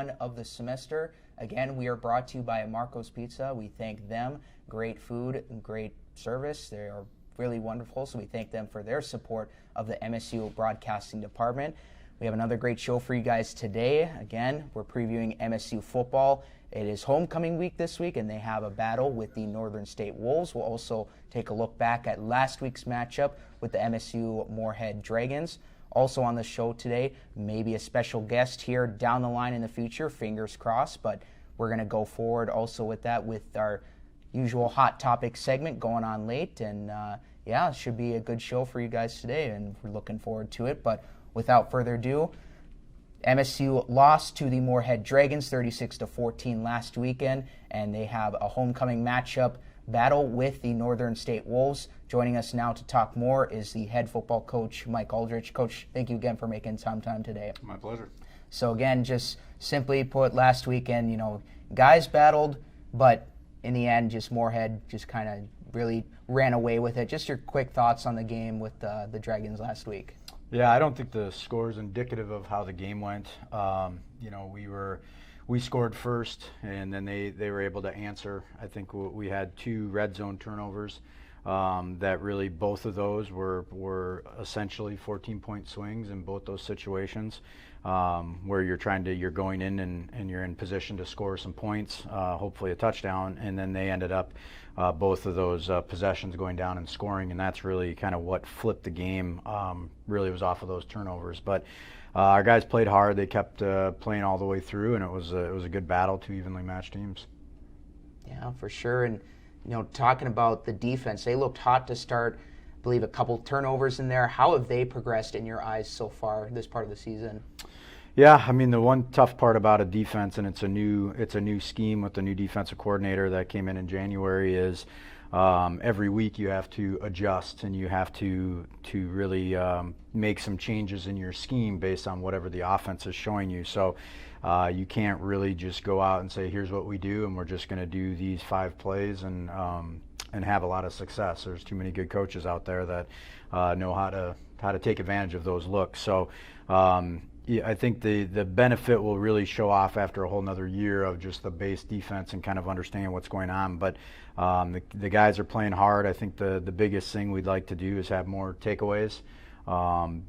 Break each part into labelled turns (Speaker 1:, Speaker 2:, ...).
Speaker 1: one of the semester. Again, we are brought to you by Marco's Pizza. We thank them. Great food and great service. They are really wonderful, so we thank them for their support of the MSU Broadcasting Department. We have another great show for you guys today. Again, we're previewing MSU football. It is homecoming week this week, and they have a battle with the Northern State Wolves. We'll also take a look back at last week's matchup with the MSU Moorehead Dragons. Also on the show today, maybe a special guest here down the line in the future, fingers crossed, but we're going to go forward also with that with our usual hot topic segment going on late, and it should be a good show for you guys today, and we're looking forward to it. But without further ado, MSU lost to the Moorehead Dragons 36-14 last weekend, and they have a homecoming matchup battle with the Northern State Wolves. Joining us now to talk more is the head football coach, Mike Aldrich. Coach, thank you again for making some time today.
Speaker 2: My pleasure.
Speaker 1: So again, just simply put, last weekend, guys battled, but in the end, just Moorehead just kind of really ran away with it. Just your quick thoughts on the game with the Dragons last week.
Speaker 2: Yeah, I don't think the score is indicative of how the game went. We scored first, and then they were able to answer. I think we had 2 red zone turnovers that really both of those were essentially 14-point swings in both those situations, where you're going in and you're in position to score some points, hopefully a touchdown, and then they ended up both of those possessions going down and scoring, and that's really kind of what flipped the game. Really was off of those turnovers, but our guys played hard. They kept playing all the way through, and it was a good battle, 2 evenly matched teams.
Speaker 1: Yeah, for sure. And talking about the defense, they looked hot to start. I believe a couple turnovers in there. How have they progressed in your eyes so far this part of the season?
Speaker 2: Yeah, I mean, the one tough part about a defense, and it's a new scheme with the new defensive coordinator that came in January, is every week you have to adjust and you have to really make some changes in your scheme based on whatever the offense is showing you. So you can't really just go out and say, here's what we do, and we're just going to do these 5 plays and have a lot of success. There's too many good coaches out there that know how to take advantage of those looks. So I think the benefit will really show off after a whole nother year of just the base defense and kind of understanding what's going on. But the guys are playing hard. I think the biggest thing we'd like to do is have more takeaways,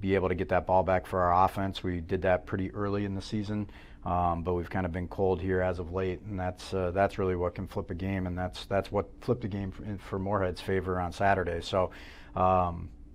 Speaker 2: be able to get that ball back for our offense. We did that pretty early in the season, but we've kind of been cold here as of late, and that's really what can flip a game, and that's what flipped the game for Moorehead's favor on Saturday. So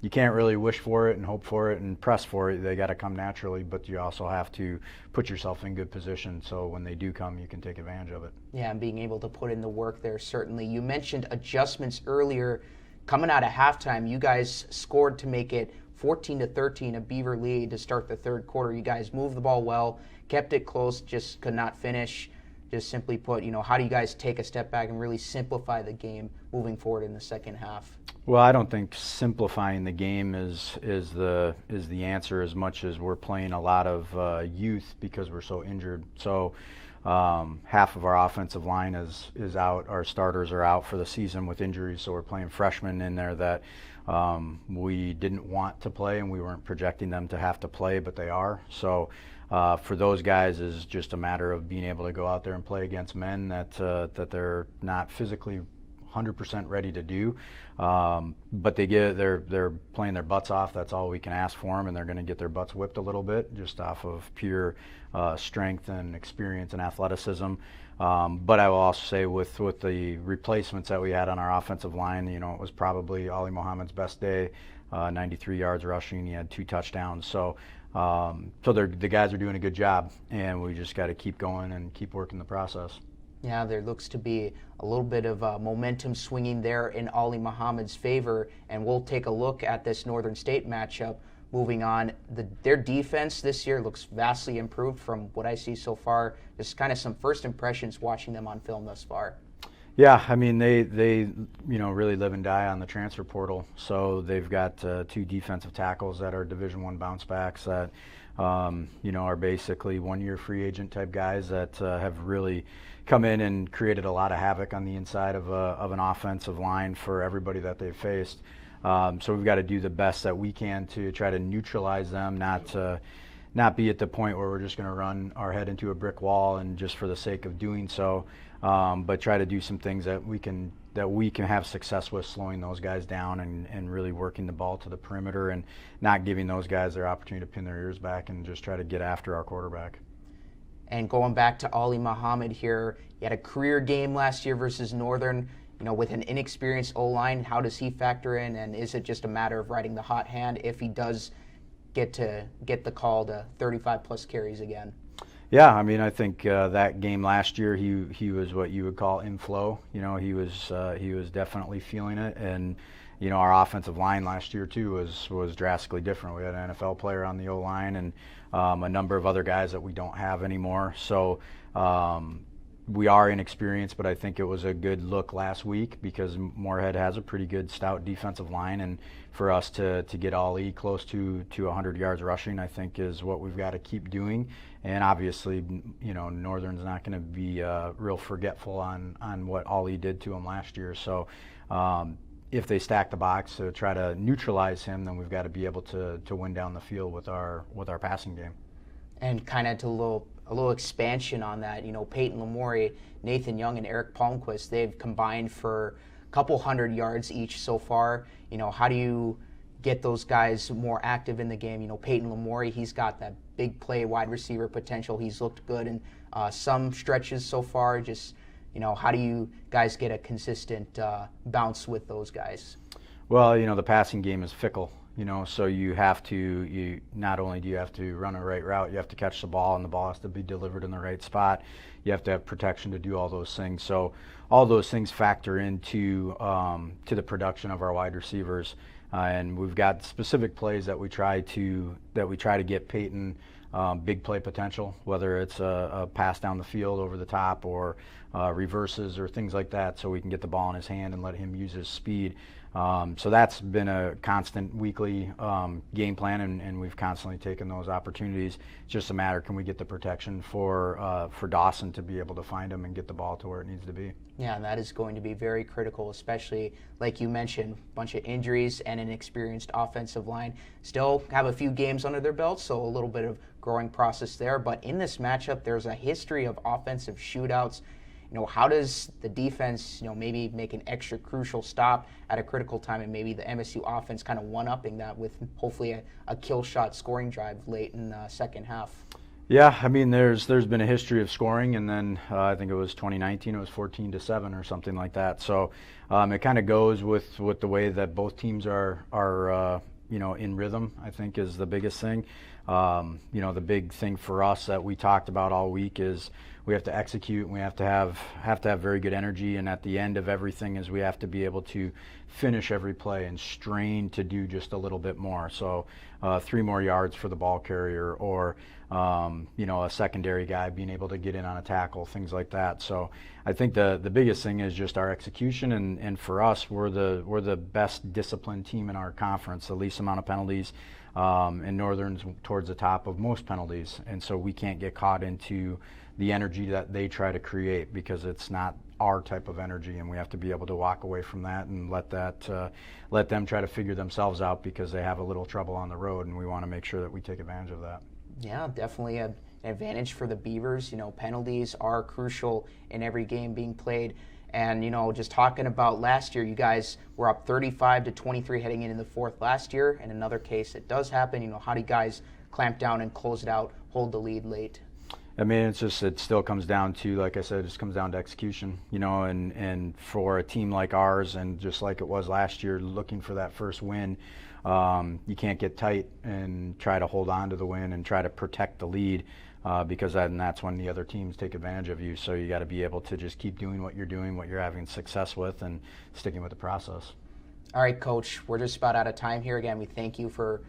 Speaker 2: you can't really wish for it and hope for it and press for it. They got to come naturally, but you also have to put yourself in good position so when they do come, you can take advantage of it.
Speaker 1: Yeah, and being able to put in the work there, certainly. You mentioned adjustments earlier. Coming out of halftime, you guys scored to make it 14-13, a Beaver lead to start the third quarter. You guys moved the ball well, kept it close, just could not finish. Just simply put, how do you guys take a step back and really simplify the game moving forward in the second half?
Speaker 2: Well, I don't think simplifying the game is the answer, as much as we're playing a lot of youth because we're so injured. So half of our offensive line is out. Our starters are out for the season with injuries, so we're playing freshmen in there that we didn't want to play, and we weren't projecting them to have to play, but they are. So for those guys, is just a matter of being able to go out there and play against men that they're not physically 100% ready to do, but they're playing their butts off. That's all we can ask for them, and they're going to get their butts whipped a little bit just off of pure strength and experience and athleticism. But I will also say with the replacements that we had on our offensive line, it was probably Ali Mohammed's best day, 93 yards rushing. He had 2 touchdowns. So the guys are doing a good job, and we just got to keep going and keep working the process.
Speaker 1: Yeah, there looks to be a little bit of momentum swinging there in Ali Mohammed's favor, and we'll take a look at this Northern State matchup. Moving on, their defense this year looks vastly improved from what I see so far. Just kind of some first impressions watching them on film thus far.
Speaker 2: Yeah, I mean, they really live and die on the transfer portal. So they've got 2 defensive tackles that are Division I bounce backs that are basically 1-year free agent type guys that have really come in and created a lot of havoc on the inside of an offensive line for everybody that they've faced. So we've got to do the best that we can to try to neutralize them, not not be at the point where we're just going to run our head into a brick wall and just for the sake of doing so, but try to do some things that we can have success with, slowing those guys down and really working the ball to the perimeter and not giving those guys their opportunity to pin their ears back and just try to get after our quarterback.
Speaker 1: And going back to Ali Muhammad here, he had a career game last year versus Northern. With an inexperienced O-line, how does he factor in? And is it just a matter of riding the hot hand if he does get the call to 35-plus carries again?
Speaker 2: Yeah, I mean, I think that game last year, he was what you would call in flow. He was definitely feeling it, and our offensive line last year too was drastically different. We had an NFL player on the O-line and a number of other guys that we don't have anymore. So we are inexperienced, but I think it was a good look last week because Moorehead has a pretty good stout defensive line, and for us to get Ali close to 100 yards rushing, I think is what we've got to keep doing. And obviously, Northern's not going to be real forgetful on what Ali did to him last year. So if they stack the box to try to neutralize him, then we've got to be able to win down the field with our passing game.
Speaker 1: And kind of to a little expansion on that, Peyton Lamourie, Nathan Young, and Eric Palmquist, they've combined for a couple hundred yards each so far. How do you get those guys more active in the game? Peyton Lamourie, he's got that big play wide receiver potential. He's looked good in some stretches so far. Just, how do you guys get a consistent bounce with those guys?
Speaker 2: Well, the passing game is fickle. So you not only do you have to run a right route, you have to catch the ball, and the ball has to be delivered in the right spot. You have to have protection to do all those things. So all those things factor into to the production of our wide receivers, and we've got specific plays that we try to get Peyton big play potential, whether it's a pass down the field over the top or reverses or things like that, so we can get the ball in his hand and let him use his speed. So that's been a constant weekly game plan, and we've constantly taken those opportunities. It's just a matter, can we get the protection for Dawson to be able to find him and get the ball to where it needs to be.
Speaker 1: Yeah, that is going to be very critical, especially, like you mentioned, a bunch of injuries and an experienced offensive line. Still have a few games under their belts, so a little bit of growing process there. But in this matchup, there's a history of offensive shootouts. How does the defense, maybe make an extra crucial stop at a critical time, and maybe the MSU offense kind of one-upping that with hopefully a kill shot scoring drive late in the second half?
Speaker 2: Yeah, I mean, there's been a history of scoring, and then I think it was 2019, it was 14-7 or something like that. So it kind of goes with the way that both teams are in rhythm, I think, is the biggest thing. The big thing for us that we talked about all week is we have to execute, and we have to have very good energy, and at the end of everything is we have to be able to finish every play and strain to do just a little bit more. So 3 more yards for the ball carrier, or a secondary guy being able to get in on a tackle, things like that. So I think the biggest thing is just our execution, and for us, we're the best disciplined team in our conference, the least amount of penalties, and Northern's towards the top of most penalties, and so we can't get caught into the energy that they try to create, because it's not our type of energy, and we have to be able to walk away from that and let them try to figure themselves out, because they have a little trouble on the road, and we want to make sure that we take advantage of that.
Speaker 1: Yeah, definitely an advantage for the Beavers. Penalties are crucial in every game being played. And, just talking about last year, you guys were up 35-23 heading into the fourth last year. In another case, it does happen. How do you guys clamp down and close it out, hold the lead late?
Speaker 2: I mean, it still comes down to, like I said, it just comes down to execution, and for a team like ours, and just like it was last year, looking for that first win, you can't get tight and try to hold on to the win and try to protect the lead, because that's when the other teams take advantage of you. So you got to be able to just keep doing what you're doing, what you're having success with, and sticking with the process.
Speaker 1: All right, Coach, we're just about out of time here. Again, we thank you for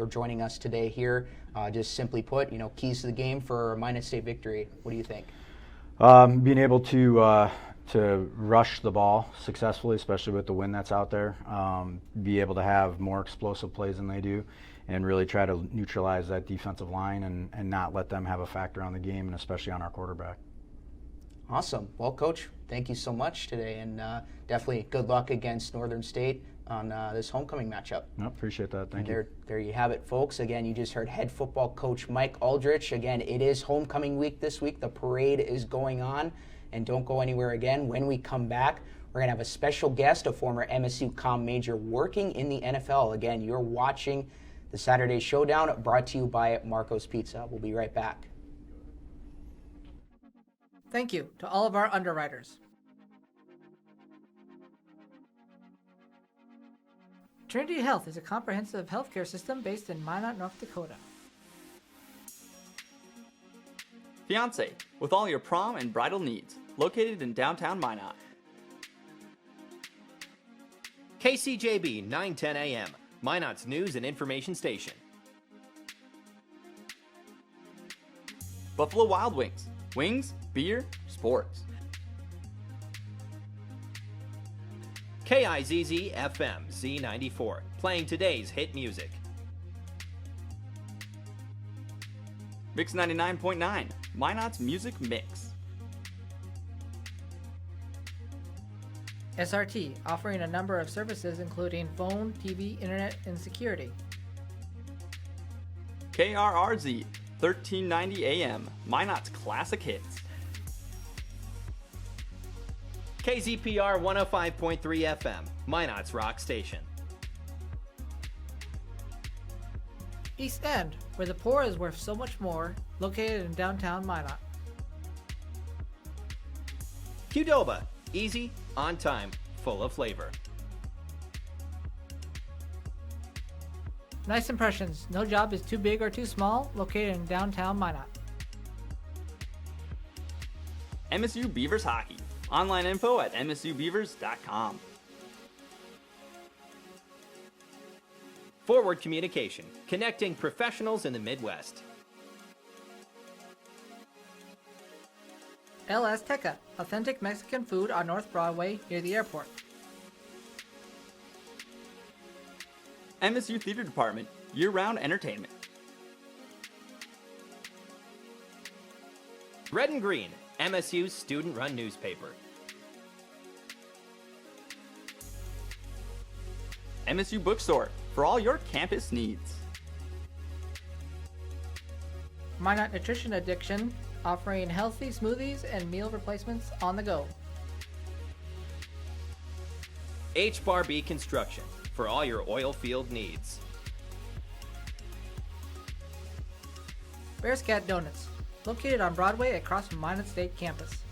Speaker 1: joining us today here. Just simply put, keys to the game for a Minot State victory. What do you think?
Speaker 2: Being able to rush the ball successfully, especially with the wind that's out there, be able to have more explosive plays than they do, and really try to neutralize that defensive line and not let them have a factor on the game, and especially on our quarterback.
Speaker 1: Awesome. Well, Coach, thank you so much today, and definitely good luck against Northern State on this homecoming matchup.
Speaker 2: No, appreciate that. Thank you.
Speaker 1: There you have it, folks. Again, you just heard head football coach Mike Aldrich. Again, it is homecoming week this week. The parade is going on, and don't go anywhere again. When we come back, we're going to have a special guest, a former MSU Comm major working in the NFL. Again, you're watching the Saturday Showdown, brought to you by Marco's Pizza. We'll be right back.
Speaker 3: Thank you to all of our underwriters. Trinity Health is a comprehensive healthcare system based in Minot, North Dakota.
Speaker 4: Fiance, with all your prom and bridal needs, located in downtown Minot.
Speaker 5: KCJB 910 AM, Minot's news and information station.
Speaker 4: Buffalo Wild Wings, wings, beer, sports.
Speaker 5: KIZZ FM Z94, playing today's hit music.
Speaker 4: Mix 99.9, Minot's music mix.
Speaker 3: SRT, offering a number of services including phone, TV, internet, and security.
Speaker 4: KRRZ, 1390 AM, Minot's classic hits.
Speaker 5: KZPR 105.3 FM, Minot's rock station.
Speaker 3: East End, where the poor is worth so much more, located in downtown Minot.
Speaker 5: Qdoba, easy, on time, full of flavor.
Speaker 3: Nice Impressions, no job is too big or too small, located in downtown Minot.
Speaker 4: MSU Beavers Hockey. Online info at msubeavers.com.
Speaker 5: Forward Communication, connecting professionals in the Midwest.
Speaker 3: El Azteca, authentic Mexican food on North Broadway near the airport.
Speaker 4: MSU Theater Department, year-round entertainment.
Speaker 5: Red and Green, MSU's student-run newspaper.
Speaker 4: MSU Bookstore, for all your campus needs.
Speaker 3: Minot Nutrition Addiction, offering healthy smoothies and meal replacements on the go.
Speaker 5: HBarB Construction, for all your oil field needs.
Speaker 3: Bear's Cat Donuts, located on Broadway across from Minot State campus.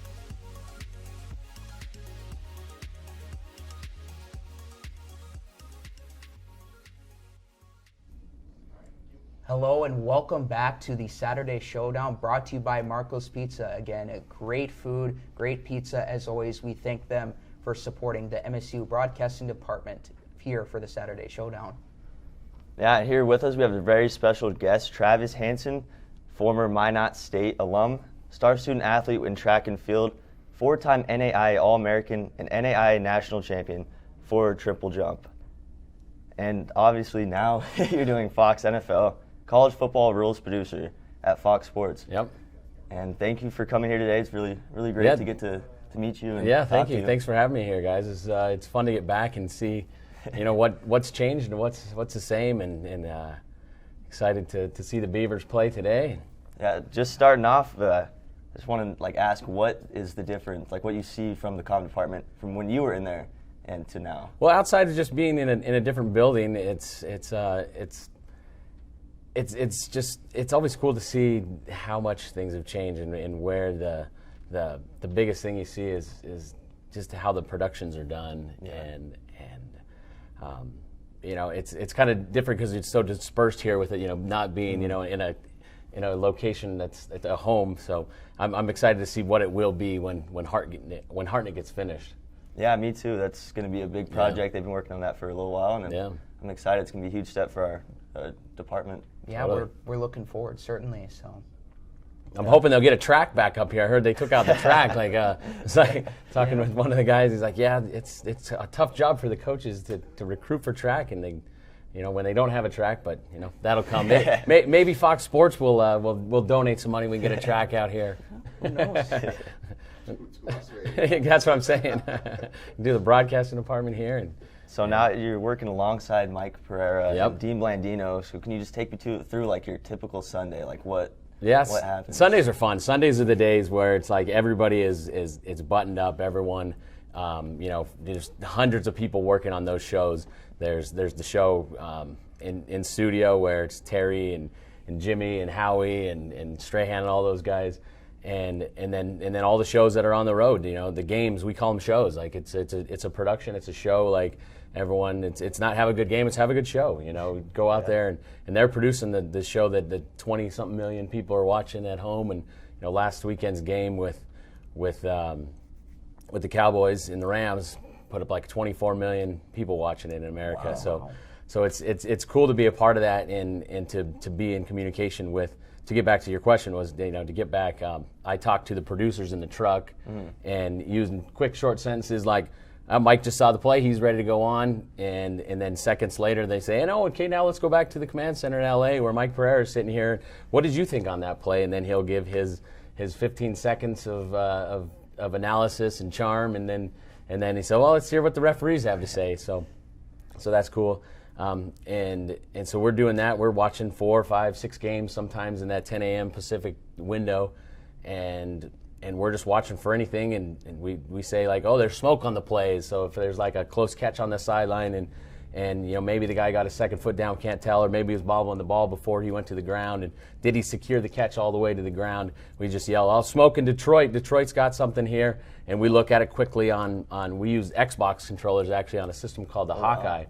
Speaker 1: Hello and welcome back to the Saturday Showdown, brought to you by Marco's Pizza. Again, great food, great pizza as always. We thank them for supporting the MSU Broadcasting Department here for the Saturday Showdown.
Speaker 6: Yeah, here with us we have a very special guest, Travis Hansen, former Minot State alum, star student athlete in track and field, four-time NAI All-American and NAI National Champion for triple jump. And obviously now you're doing Fox NFL, college football rules producer at Fox Sports.
Speaker 7: Yep.
Speaker 6: And thank you for coming here today. It's really great to get to meet you. And
Speaker 7: thank you. Thanks for having me here, guys. It's fun to get back and see, what's changed and what's the same, and excited to see the Beavers play today.
Speaker 6: Yeah, just starting off, I just want to ask, what is the difference, what you see from the comm department from when you were in there and to now?
Speaker 7: Well, outside of just being in a different building, it's always cool to see how much things have changed and where the biggest thing you see is just how the productions are done. Yeah. It's kind of different because it's so dispersed here with it, not being in a location that's at a home. So I'm excited to see what it will be when Hartnett gets finished.
Speaker 6: Yeah, me too. That's going to be a big project. Yeah. They've been working on that for a little while, and I'm excited. It's going to be a huge step for our department.
Speaker 1: Yeah, totally. we're looking forward, certainly. So
Speaker 7: I'm hoping they'll get a track back up here. I heard they took out the track. It's like talking with one of the guys. He's like, yeah, it's a tough job for the coaches to recruit for track, and they, when they don't have a track, but that'll come. Maybe Fox Sports will donate some money. We can get a track out here.
Speaker 1: Who knows?
Speaker 7: That's what I'm saying. Do the broadcasting department here, and
Speaker 6: So now you're working alongside Mike Pereira
Speaker 7: Yep.
Speaker 6: and Dean Blandino. So can you just take me through like your typical Sunday? Like what happens?
Speaker 7: Sundays are fun. Sundays are the days where it's like everybody is buttoned up. Everyone, there's hundreds of people working on those shows. There's the show in studio where it's Terry and Jimmy and Howie and Strahan and all those guys. And then all the shows that are on the road, the games, we call them shows. Like it's a production, it's a show. Like everyone, it's not have a good game, it's have a good show. Go out there and they're producing the show that the 20-something million people are watching at home. And last weekend's game with the Cowboys and the Rams put up like 24 million people watching it in America.
Speaker 1: Wow.
Speaker 7: So it's cool to be a part of that and to be in communication with. To get back to your question was, to get back, I talked to the producers in the truck and using quick short sentences like, Mike just saw the play, he's ready to go on, and then seconds later they say, okay, now let's go back to the command center in LA where Mike Pereira is sitting here. What did you think on that play? And then he'll give his 15 seconds of analysis and charm, and then he said, well, let's hear what the referees have to say. So that's cool. And so we're doing that. We're watching 4, 5, 6 games sometimes in that 10 a.m. Pacific window, and we're just watching for anything. And we say like, oh, there's smoke on the plays. So if there's like a close catch on the sideline, and maybe the guy got his second foot down, can't tell, or maybe he was bobbling the ball before he went to the ground, and did he secure the catch all the way to the ground? We just yell, "Oh, smoke in Detroit! Detroit's got something here!" And we look at it quickly on we use Xbox controllers actually on a system called the Hawkeye.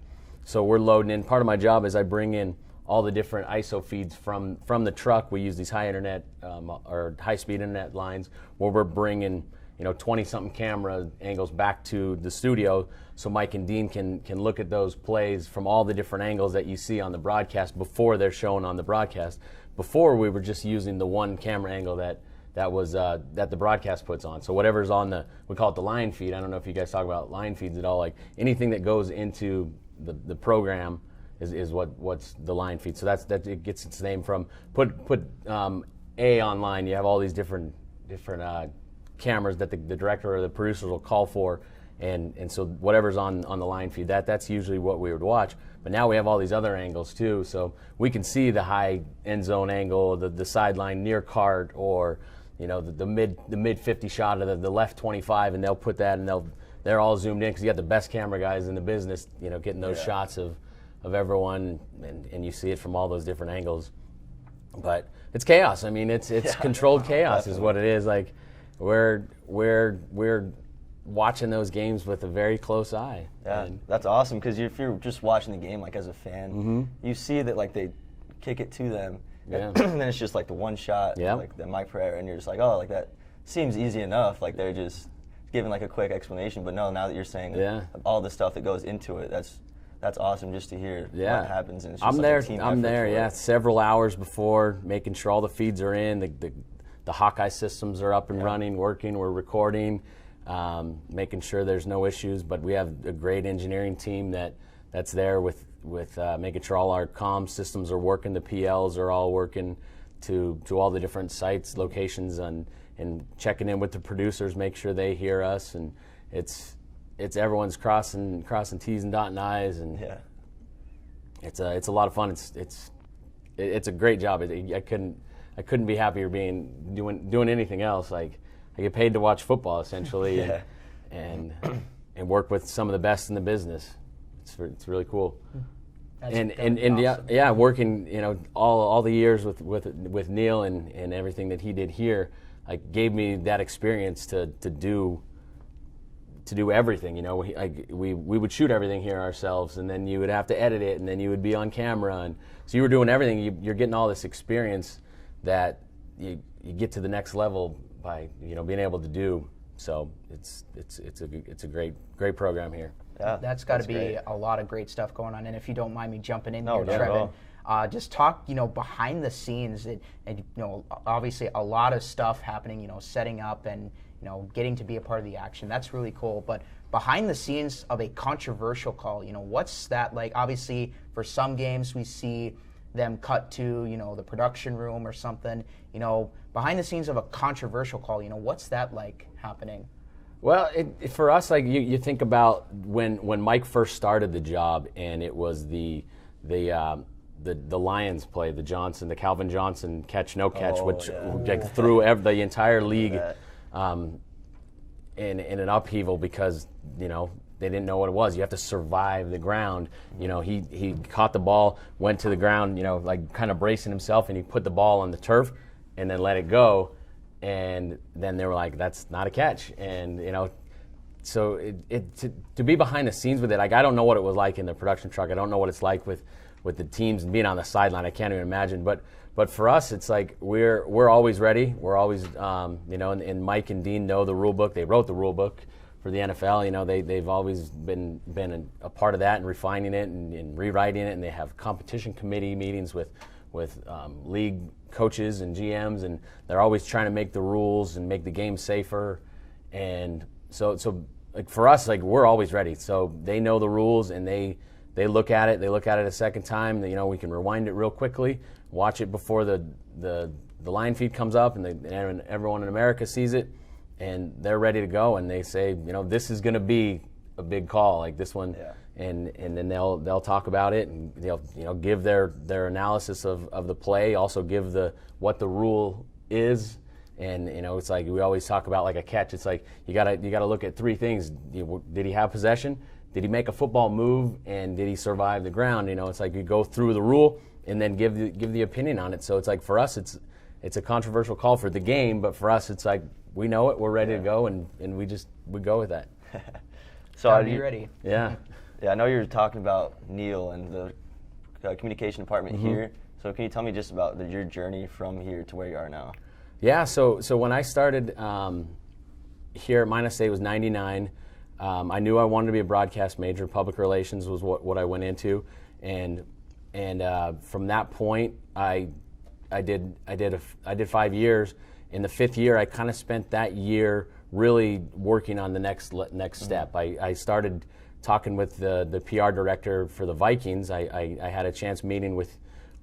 Speaker 7: So we're loading in. Part of my job is I bring in all the different ISO feeds from the truck. We use these high internet or high-speed internet lines where we're bringing 20-something camera angles back to the studio, so Mike and Dean can look at those plays from all the different angles that you see on the broadcast before they're shown on the broadcast. Before we were just using the one camera angle that the broadcast puts on. So whatever's on we call it the line feed. I don't know if you guys talk about line feeds at all. Like anything that goes into the program is what's the line feed. So that it gets its name from put A online. You have all these different cameras that the director or the producers will call for, and so whatever's on the line feed, that's usually what we would watch. But now we have all these other angles too, so we can see the high end zone angle, the sideline near cart, or the mid 50 shot of the left 25, and they'll put that, and they're all zoomed in because you got the best camera guys in the business, getting those shots of everyone, and you see it from all those different angles. But it's chaos. I mean, it's controlled chaos
Speaker 6: definitely.
Speaker 7: Is what it is. Like we're watching those games with a very close eye.
Speaker 6: Yeah, that's awesome because if you're just watching the game like as a fan, you see that like they kick it to them, and then it's just like the one shot, like the Mike Pereira, and you're just like, oh, like that seems easy enough. Like they're just giving like a quick explanation, but no, now that you're saying all the stuff that goes into it, that's awesome just to hear what happens. And it's just
Speaker 7: I'm
Speaker 6: like
Speaker 7: there.
Speaker 6: a team
Speaker 7: I'm
Speaker 6: effort
Speaker 7: there.
Speaker 6: for
Speaker 7: Yeah,
Speaker 6: it.
Speaker 7: several hours before, making sure all the feeds are in. The Hawkeye systems are up and running, working. We're recording, making sure there's no issues. But we have a great engineering team that's there with making sure all our comm systems are working. The PLs are all working to all the different sites, locations, and checking in with the producers, make sure they hear us. And it's everyone's crossing T's and dotting I's, and it's a lot of fun. It's a great job. I couldn't be happier doing anything else. Like I get paid to watch football essentially, and work with some of the best in the business. It's really cool.
Speaker 1: That's
Speaker 7: awesome. Working all the years with Neil and everything that he did here, like gave me that experience to do everything. We would shoot everything here ourselves, and then you would have to edit it, and then you would be on camera, and so you were doing everything. You're getting all this experience that you get to the next level by being able to do. So it's a great program here.
Speaker 6: Yeah,
Speaker 1: that's got to be
Speaker 6: great.
Speaker 1: a lot of great stuff going on. And if you don't mind me jumping in
Speaker 6: No,
Speaker 1: here,
Speaker 6: not at
Speaker 1: Trevin,
Speaker 6: all.
Speaker 1: just talk, behind the scenes, and obviously a lot of stuff happening, setting up and getting to be a part of the action. That's really cool. But behind the scenes of a controversial call, what's that like? Obviously, for some games we see them cut to the production room or something. Behind the scenes of a controversial call, what's that like happening?
Speaker 7: Well, for us, like you think about when Mike first started the job, and it was the Lions play, the Calvin Johnson catch no catch, which like, threw the entire league in an upheaval because they didn't know what it was. You have to survive the ground. He caught the ball, went to the ground, like kind of bracing himself, and he put the ball on the turf and then let it go. And then they were like, that's not a catch. And, so to be behind the scenes with it, like I don't know what it was like in the production truck. I don't know what it's like with the teams and being on the sideline. I can't even imagine. But for us, it's like we're always ready. We're always, and Mike and Dean know the rule book. They wrote the rule book for the NFL. They've always been a part of that and refining it and rewriting it. And they have competition committee meetings with league coaches and GMs, and they're always trying to make the rules and make the game safer. And so like for us, like we're always ready. So they know the rules, and they look at it. They look at it a second time. We can rewind it real quickly, watch it before the line feed comes up, and everyone in America sees it, and they're ready to go. And they say, this is going to be a big call, like this one. Yeah. And then they'll talk about it, and they'll give their analysis of the play, also give what the rule is. And it's like we always talk about like a catch. It's like you gotta look at three things. Did he have possession? Did he make a football move? And did he survive the ground? It's like you go through the rule and then give the opinion on it. So it's like for us, it's a controversial call for the game, but for us, it's like we know it, we're ready to go, and we go with that.
Speaker 6: So
Speaker 1: are you ready?
Speaker 6: Yeah. Yeah, I know you were talking about Neil and the communication department here. So can you tell me just about your journey from here to where you are now?
Speaker 7: Yeah, so when I started here at Minot State, it was 99. I knew I wanted to be a broadcast major. Public relations was what I went into, and from that point, I did 5 years. In the fifth year, I kind of spent that year really working on the next step. I started talking with the PR director for the Vikings. I had a chance meeting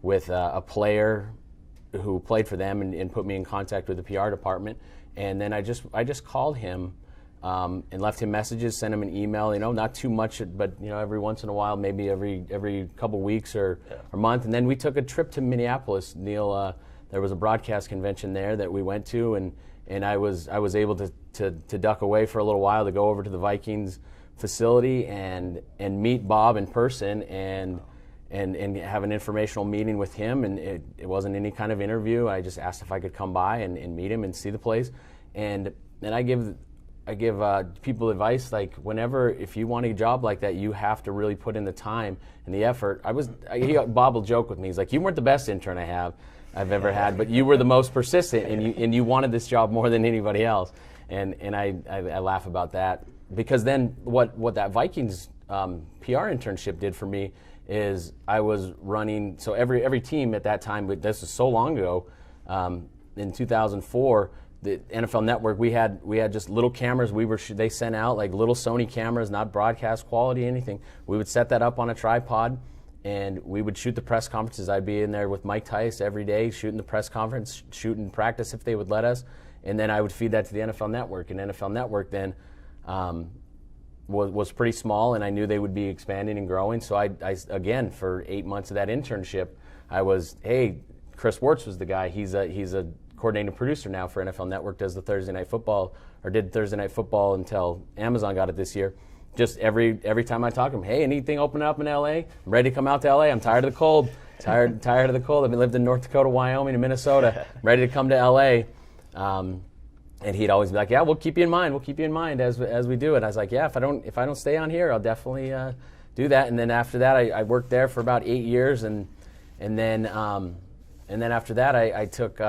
Speaker 7: with a player who played for them and put me in contact with the PR department. And then I just called him and left him messages, sent him an email. Not too much, but every once in a while, maybe every couple weeks or month. And then we took a trip to Minneapolis. Neil, there was a broadcast convention there that we went to, and I was able to duck away for a little while to go over to the Vikings facility and meet Bob in person and have an informational meeting with him. And it wasn't any kind of interview. I just asked if I could come by and meet him and see the place. And I give people advice, like if you want a job like that, you have to really put in the time and the effort. Bob will joke with me. He's like, you weren't the best intern I've ever had, but you were the most persistent, and you wanted this job more than anybody else. And I laugh about that, because then what that Vikings PR internship did for me is I was running. So every team at that time, but this is so long ago, in 2004. The NFL Network, we had just little cameras. They sent out like little Sony cameras, not broadcast quality, anything. We would set that up on a tripod, and we would shoot the press conferences. I'd be in there with Mike Tice every day, shooting the press conference, shooting practice if they would let us, and then I would feed that to the NFL Network. And NFL Network then was pretty small, and I knew they would be expanding and growing. So I again, for 8 months of that internship, Chris Wirtz was the guy. He's a coordinating producer now for NFL Network, does the Thursday Night Football, or did Thursday Night Football until Amazon got it this year. Just every time I talk to him, hey, anything open up in LA? I'm ready to come out to LA. I'm tired of the cold. Tired of the cold. I've lived in North Dakota, Wyoming, and Minnesota. I'm ready to come to LA. And he'd always be like, yeah, we'll keep you in mind. We'll keep you in mind as we do it. I was like, yeah, if I don't stay on here, I'll definitely do that. And then after that, I worked there for about 8 years, and then after that, I took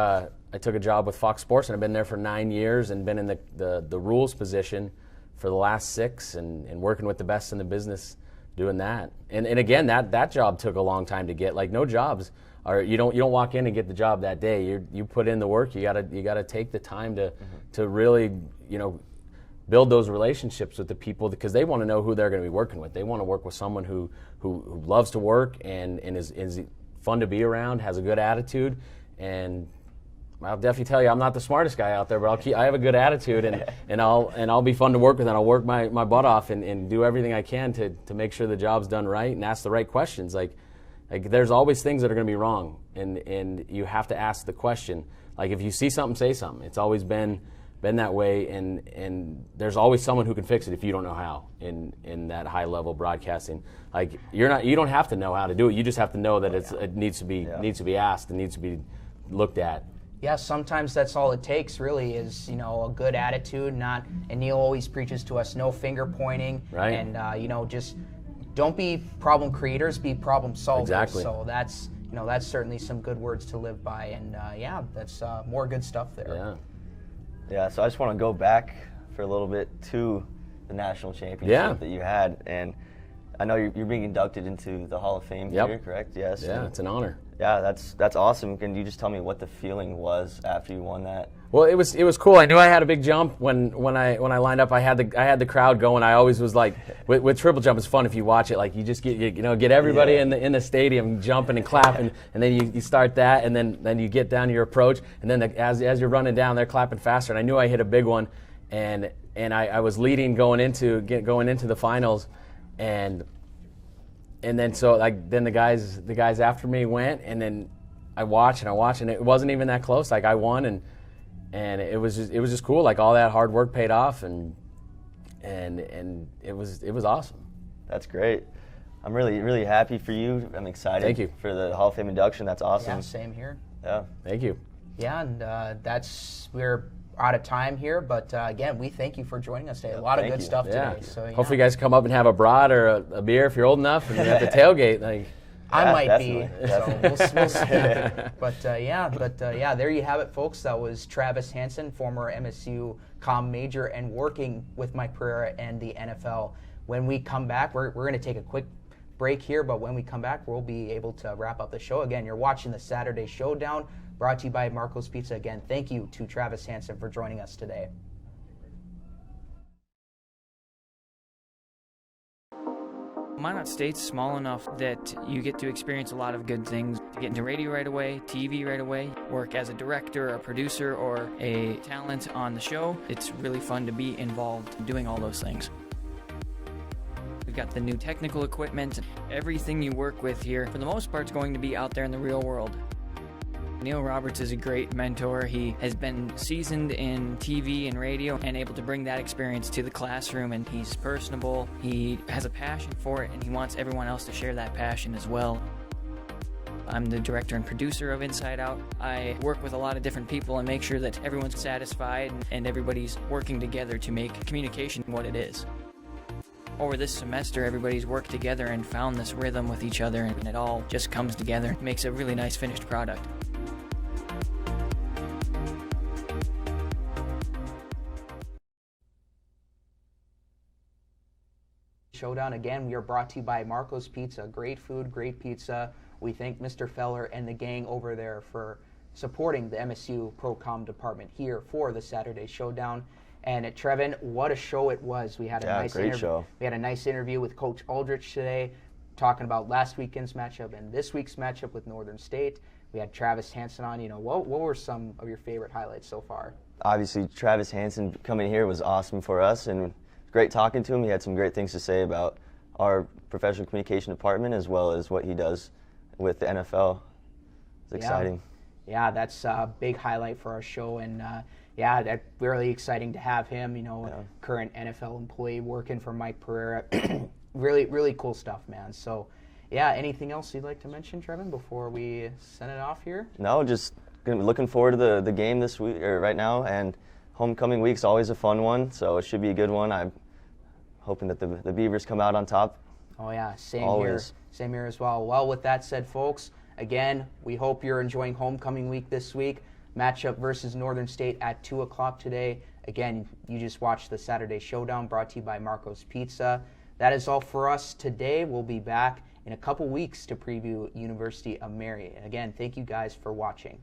Speaker 7: a job with Fox Sports, and I've been there for 9 years and been in the rules position for the last 6, and working with the best in the business doing that. And again, that job took a long time to get. Like, no jobs you don't walk in and get the job that day. You put in the work. You gotta take the time to really build those relationships with the people, because they want to know who they're going to be working with. They want to work with someone who loves to work and is fun to be around, has a good attitude, and I'll definitely tell you I'm not the smartest guy out there, but I have a good attitude, and I'll be fun to work with, and I'll work my butt off and do everything I can to make sure the job's done right and ask the right questions. Like there's always things that are going to be wrong, and you have to ask the question. Like if you see something, say something. It's always been that way, and there's always someone who can fix it if you don't know how in that high level broadcasting. Like you don't have to know how to do it. You just have to know that it needs to be asked and needs to be looked at.
Speaker 1: Yeah, sometimes that's all it takes, really, is a good attitude. And Neil always preaches to us, no finger pointing,
Speaker 7: right?
Speaker 1: And just don't be problem creators, be problem solvers.
Speaker 7: Exactly.
Speaker 1: So that's that's certainly some good words to live by, and that's more good stuff there.
Speaker 7: Yeah.
Speaker 6: Yeah. So I just want to go back for a little bit to the national championship that you had, and I know you're being inducted into the Hall of Fame here, correct? Yes.
Speaker 7: Yeah, it's an honor.
Speaker 6: Yeah, that's awesome. Can you just tell me what the feeling was after you won that?
Speaker 7: Well, it was cool. I knew I had a big jump when I lined up. I had the crowd going. I always was like, with triple jump, it's fun if you watch it. Like you just get everybody in the stadium jumping and clapping, and then you start that, and then you get down to your approach, and then as you're running down, they're clapping faster. And I knew I hit a big one, and I was leading going into the finals, and then so then the guys after me went, and then I watched, and it wasn't even that close. Like I won, and it was just cool. Like all that hard work paid off, and it was awesome.
Speaker 6: That's great. I'm really, really happy for you. I'm excited.
Speaker 7: Thank you
Speaker 6: for the Hall of Fame induction. That's awesome.
Speaker 1: Yeah, same here.
Speaker 6: Yeah.
Speaker 7: Thank you.
Speaker 1: Yeah, and we're out of time here, but again, we thank you for joining us today. A lot of good stuff today. So
Speaker 7: hopefully, you guys come up and have a brat or a beer if you're old enough, and at the tailgate. Like
Speaker 1: I might
Speaker 6: definitely.
Speaker 1: be. So we'll see. But there you have it, folks. That was Travis Hansen, former MSU comm major, and working with Mike Pereira and the NFL. When we come back, we're going to take a quick break here, but when we come back, we'll be able to wrap up the show. Again, you're watching the Saturday Showdown, brought to you by Marco's Pizza. Again, thank you to Travis Hansen for joining us today.
Speaker 8: Minot State's small enough that you get to experience a lot of good things. You get into radio right away, TV right away, work as a director, a producer, or a talent on the show. It's really fun to be involved doing all those things. We've got the new technical equipment. Everything you work with here, for the most part, is going to be out there in the real world. Neil Roberts is a great mentor. He has been seasoned in TV and radio and able to bring that experience to the classroom, and he's personable. He has a passion for it, and he wants everyone else to share that passion as well. I'm the director and producer of Inside Out. I work with a lot of different people and make sure that everyone's satisfied and everybody's working together to make communication what it is. Over this semester, everybody's worked together and found this rhythm with each other, and it all just comes together. It makes a really nice finished product.
Speaker 1: Showdown. Again, we are brought to you by Marco's Pizza. Great food, great pizza. We thank Mr. Feller and the gang over there for supporting the MSU Pro-Com department here for the Saturday Showdown. And Trevin, what a show it was. We had a nice
Speaker 6: great show.
Speaker 1: We had a nice interview with Coach Aldrich today, talking about last weekend's matchup and this week's matchup with Northern State. We had Travis Hansen on. What were some of your favorite highlights so far?
Speaker 6: Obviously, Travis Hansen coming here was awesome for us, and great talking to him. He had some great things to say about our professional communication department as well as what he does with the NFL. It's exciting.
Speaker 1: Yeah, that's a big highlight for our show, and that's really exciting to have him, current NFL employee working for Mike Pereira. Really, really cool stuff, man. So, anything else you'd like to mention, Trevin, before we send it off here?
Speaker 6: No, just gonna be looking forward to the game this week, or right now, and homecoming week's always a fun one, so it should be a good one. I'm hoping that the Beavers come out on top.
Speaker 1: Oh yeah, same
Speaker 6: Always.
Speaker 1: here. Same here as well. Well, with that said, folks, again, we hope you're enjoying homecoming week this week. Matchup versus Northern State at 2 o'clock today. Again, you just watched the Saturday Showdown, brought to you by Marco's Pizza. That is all for us today. We'll be back in a couple weeks to preview University of Mary. And again, thank you guys for watching.